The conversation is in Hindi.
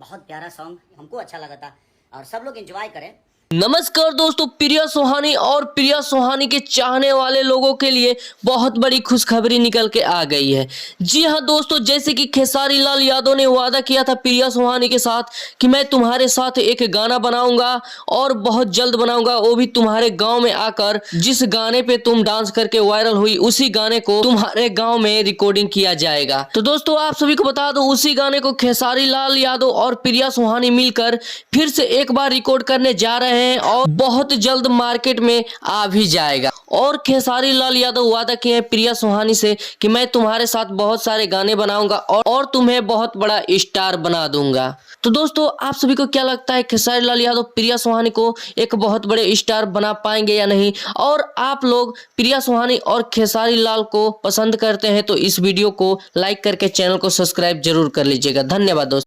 बहुत प्यारा सॉन्ग हमको अच्छा लगा था और सब लोग एंजॉय करें। नमस्कार दोस्तों, प्रिया सुहानी और प्रिया सुहानी के चाहने वाले लोगों के लिए बहुत बड़ी खुशखबरी निकल के आ गई है। जी हां दोस्तों, जैसे कि खेसारी लाल यादव ने वादा किया था प्रिया सुहानी के साथ कि मैं तुम्हारे साथ एक गाना बनाऊंगा और बहुत जल्द बनाऊंगा, वो भी तुम्हारे गांव में आकर। जिस गाने पे तुम डांस करके वायरल हुई उसी गाने को तुम्हारे गांव में रिकॉर्डिंग किया जाएगा। तो दोस्तों आप सभी को बता दो, उसी गाने को खेसारी लाल यादव और प्रिया सुहानी मिलकर फिर से एक बार रिकॉर्ड करने जा रहे हैं और बहुत जल्द मार्केट में आ भी जाएगा। और खेसारी लाल यादव वादा किए हैं प्रिया सुहानी से कि मैं तुम्हारे साथ बहुत सारे गाने बनाऊंगा और तुम्हें बहुत बड़ा स्टार बना दूंगा। तो दोस्तों आप सभी को क्या लगता है, खेसारी लाल यादव प्रिया सुहानी को एक बहुत बड़े स्टार बना पाएंगे या नहीं? और आप लोग प्रिया सुहानी और खेसारी लाल को पसंद करते हैं तो इस वीडियो को लाइक करके चैनल को सब्सक्राइब जरूर कर लीजिएगा। धन्यवाद दोस्तों।